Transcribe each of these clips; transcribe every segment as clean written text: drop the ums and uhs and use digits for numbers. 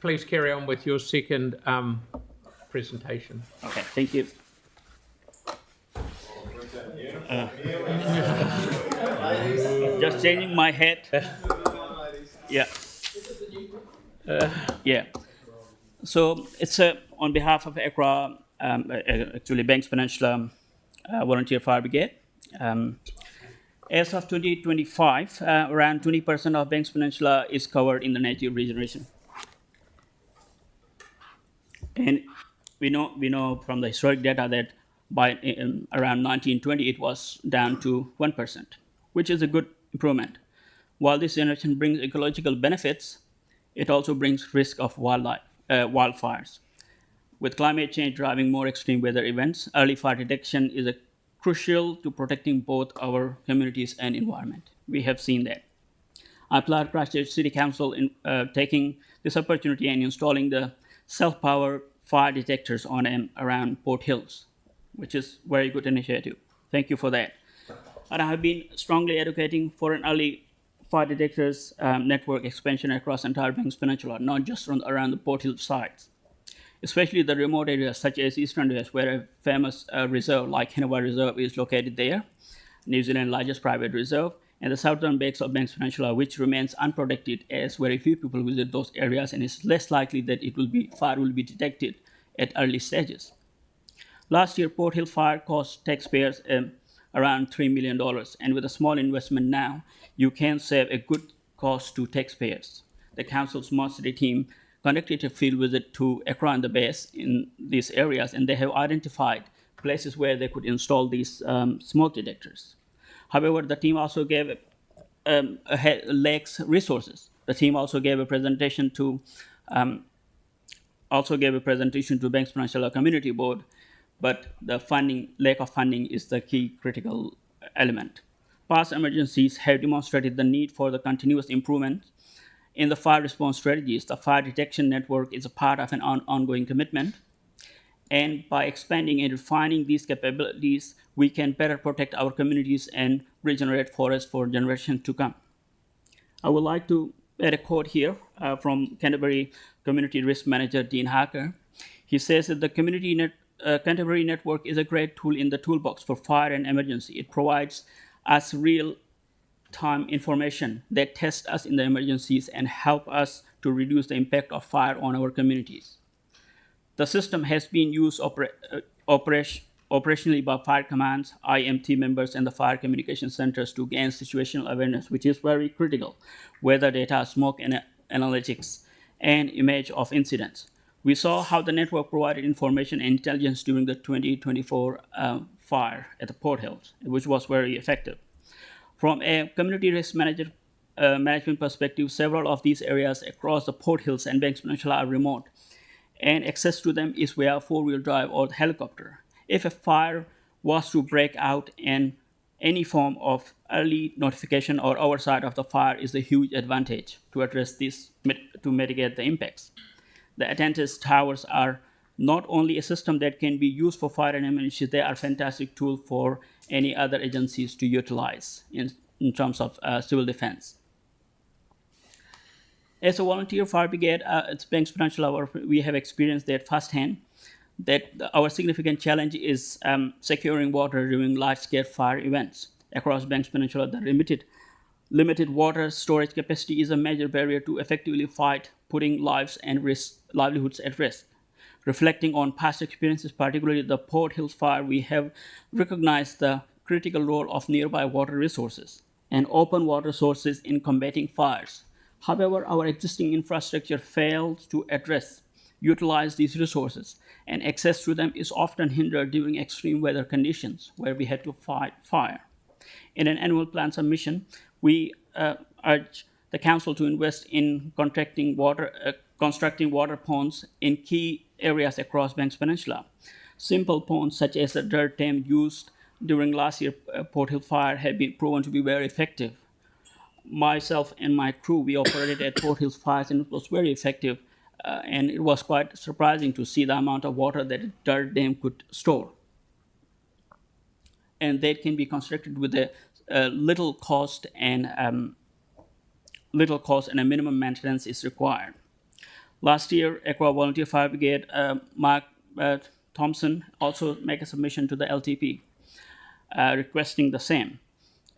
please carry on with your second presentation. Okay, thank you. Just changing my hat. Yeah. Yeah. So it's on behalf of ECRA, actually Banks Peninsula Volunteer Fire Brigade. As of 2025, around 20% of Banks Peninsula is covered in the native regeneration. And we know from the historic data that by around 1920 it was down to 1%, which is a good improvement. While this generation brings ecological benefits, it also brings risk of wildfires. With climate change driving more extreme weather events, early fire detection is crucial to protecting both our communities and environment. We have seen that. I applaud Christchurch City Council in taking this opportunity and installing the self-powered fire detectors on and around Port Hills, which is a very good initiative. Thank you for that. And I have been strongly advocating for an early fire detectors network expansion across entire Banks Peninsula, not just around the Port Hills sites, especially the remote areas such as Eastern West, where a famous reserve like Hennewa Reserve is located there, New Zealand's largest private reserve, and the southern banks of Banks Peninsula, which remains unprotected as very few people visit those areas, and it's less likely that fire will be detected at early stages. Last year, Port Hill Fire cost taxpayers around $3 million, and with a small investment now, you can save a good cost to taxpayers. The council's smart city team conducted a field visit to ECRA and the base in these areas, and they have identified places where they could install these smoke detectors. However, the team also gave lacks resources. The team also gave a presentation to Banks Peninsula Community Board, but the lack of funding is the key critical element. Past emergencies have demonstrated the need for the continuous improvement in the fire response strategies. The fire detection network is a part of an ongoing commitment, and by expanding and refining these capabilities, we can better protect our communities and regenerate forests for generations to come. I would like to add a quote here from Canterbury Community Risk Manager Dean Harker. He says that the Canterbury network is a great tool in the toolbox for fire and emergency. It provides us real-time information that tests us in the emergencies and help us to reduce the impact of fire on our communities. The system has been used operationally by fire commands, IMT members, and the fire communication centers to gain situational awareness, which is very critical, weather data, smoke analytics, and image of incidents. We saw how the network provided information and intelligence during the 2024 fire at the Port Hills, which was very effective. From a community risk management perspective, several of these areas across the Port Hills and Banks Peninsula are remote, and access to them is via four-wheel drive or helicopter. If a fire was to break out, and any form of early notification or oversight of the fire is a huge advantage to address this, to mitigate the impacts. The attendance towers are not only a system that can be used for fire and emergency, they are a fantastic tool for any other agencies to utilize in terms of civil defense. As a volunteer fire brigade at Banks Peninsula, we have experienced that firsthand, that our significant challenge is securing water during large-scale fire events. Across Banks Peninsula, the limited water storage capacity is a major barrier to effectively fight, putting lives and livelihoods at risk. Reflecting on past experiences, particularly the Port Hills fire, we have recognized the critical role of nearby water resources and open water sources in combating fires. However, our existing infrastructure fails to utilize these resources, and access to them is often hindered during extreme weather conditions where we had to fight fire. In an annual plan submission, we urge the council to invest in constructing water ponds in key areas across Banks Peninsula. Simple ponds such as the dirt dam used during last year's Port Hill fire have been proven to be very effective. Myself and my crew, we operated at Port Hills fires, and it was very effective, and it was quite surprising to see the amount of water that a dirt dam could store. And that can be constructed with a little cost and a minimum maintenance is required. Last year, Aqua Volunteer Fire Brigade, Mark Thompson, also made a submission to the LTP requesting the same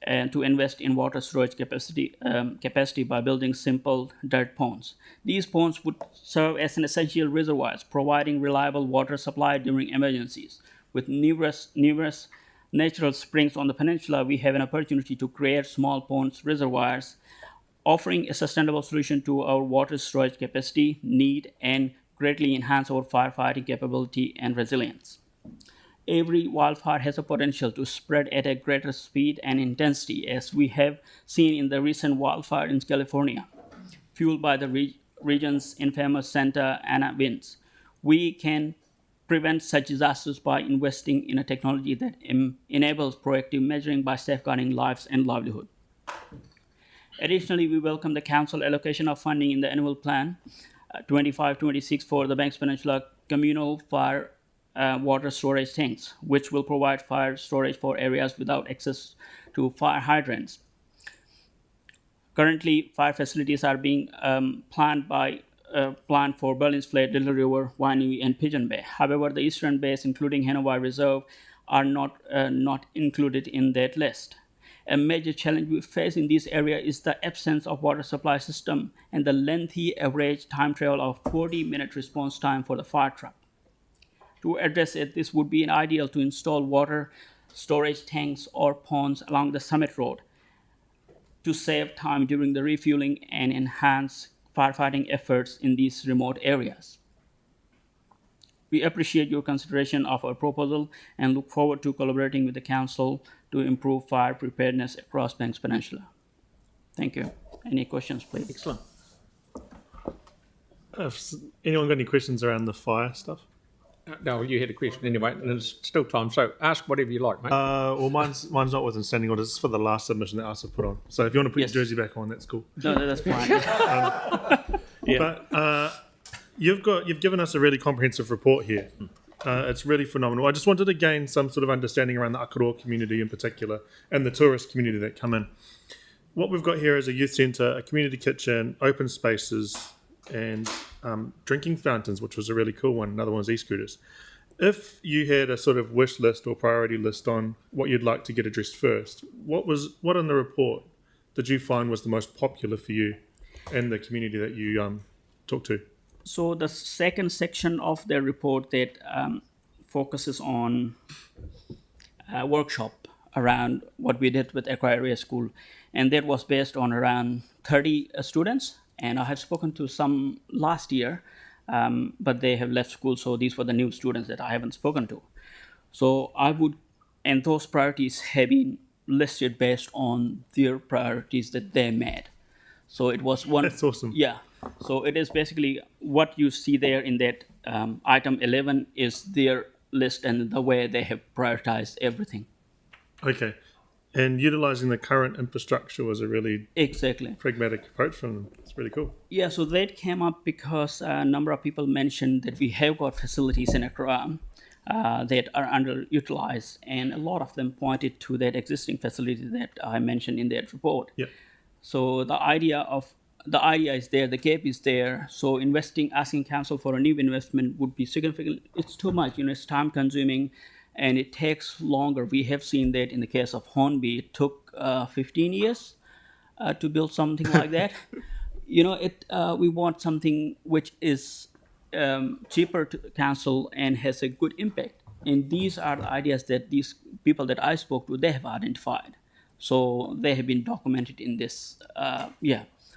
and to invest in water storage capacity by building simple dirt ponds. These ponds would serve as an essential reservoirs, providing reliable water supply during emergencies. With numerous natural springs on the peninsula, we have an opportunity to create small ponds reservoirs, offering a sustainable solution to our water storage capacity need and greatly enhance our firefighting capability and resilience. Every wildfire has a potential to spread at a greater speed and intensity, as we have seen in the recent wildfire in California, fueled by the region's infamous Santa Ana winds. We can prevent such disasters by investing in a technology that enables proactive measuring by safeguarding lives and livelihood. Additionally, we welcome the Council allocation of funding in the annual plan 25-26 for the Banks Peninsula communal fire water storage tanks, which will provide fire storage for areas without access to fire hydrants. Currently, fire facilities are being planned for Berlin's Flat, Little River, Wainui, and Pigeon Bay. However, the eastern bays, including Hanoi Reserve, are not included in that list. A major challenge we face in this area is the absence of water supply system and the lengthy average time travel of 40-minute response time for the fire truck. To address it, this would be ideal to install water storage tanks or ponds along the summit road to save time during the refueling and enhance firefighting efforts in these remote areas. We appreciate your consideration of our proposal and look forward to collaborating with the Council to improve fire preparedness across Banks Peninsula. Thank you. Any questions, please? Excellent. If anyone got any questions around the fire stuff? No, you had a question anyway, and there's still time, so ask whatever you like, mate. Well, mine's not within standing orders. It's for the last submission that us have put on. So if you want to put Yes. your jersey back on, that's cool. No, that's fine. Yeah. But you've given us a really comprehensive report here. It's really phenomenal. I just wanted to gain some sort of understanding around the Akaroa community in particular and the tourist community that come in. What we've got here is a youth centre, a community kitchen, open spaces, and drinking fountains, which was a really cool one. Another one was e-scooters. If you had a sort of wish list or priority list on what you'd like to get addressed first, what in the report did you find was the most popular for you and the community that you talked to? So the second section of the report that focuses on a workshop around what we did with Aqua Area School, and that was based on around 30 students. And I have spoken to some last year, but they have left school, so these were the new students that I haven't spoken to. So and those priorities have been listed based on their priorities that they made. So it was one. That's awesome. Yeah. So it is basically what you see there in that item 11 is their list and the way they have prioritized everything. Okay. And utilising the current infrastructure was a really Exactly. pragmatic approach from them. It's really cool. Yeah, so that came up because a number of people mentioned that we have got facilities in Accra that are underutilized, and a lot of them pointed to that existing facility that I mentioned in that report. Yeah. So the idea is there, the gap is there. So asking council for a new investment would be significant. It's too much, it's time consuming, and it takes longer. We have seen that in the case of Hornby, it took 15 years to build something like that. We want something which is cheaper to council and has a good impact. And these are the ideas that these people that I spoke to, they have identified. So they have been documented in this.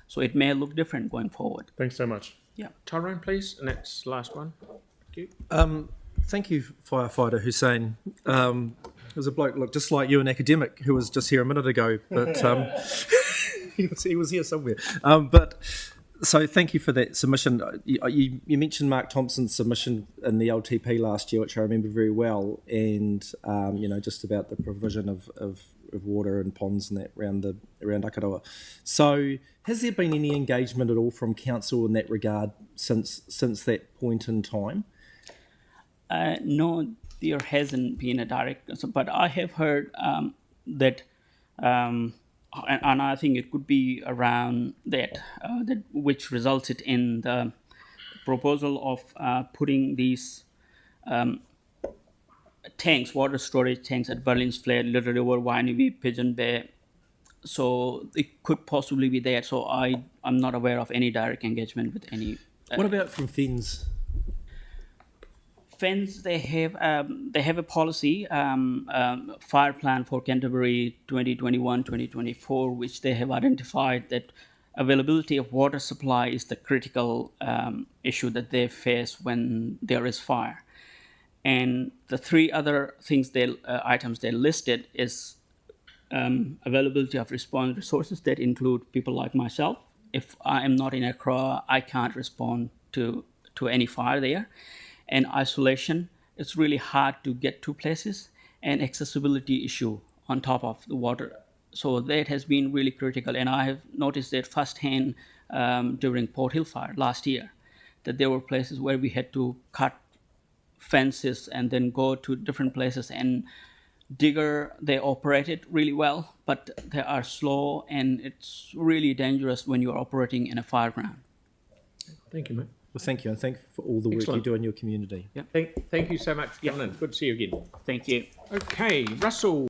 So it may look different going forward. Thanks so much. Yeah. Tyrone, please, and that's the last one. Thank you. Thank you, Firefighter Hussein. There's a bloke, look, just like you, an academic, who was just here a minute ago, but he was here somewhere. So thank you for that submission. You mentioned Mark Thompson's submission in the LTP last year, which I remember very well, and just about the provision of water and ponds and that around Akaroa. So has there been any engagement at all from council in that regard since that point in time? No, there hasn't been a direct, but I have heard that, and I think it could be around that which resulted in the proposal of putting these tanks, water storage tanks at Berlin's Flat, Little River, Wainuiwi, Pigeon Bay. So it could possibly be there. So I'm not aware of any direct engagement with any. What about from Fins? Fens, they have a policy, fire plan for Canterbury 2021-2024, which they have identified that availability of water supply is the critical issue that they face when there is fire. And the three other things items they listed is availability of response resources that include people like myself. If I am not in Accra, I can't respond to any fire there. And isolation, it's really hard to get to places, and accessibility issue on top of the water. So that has been really critical. And I have noticed that firsthand during Port Hill fire last year, that there were places where we had to cut fences and then go to different places. And digger, they operated really well, but they are slow, and it's really dangerous when you're operating in a fireground. Thank you, mate. Well, thank you, and thank you for all the work Excellent. you do in your community. Thank you so much for coming in. Good to see you again. Thank you. Okay, Russell.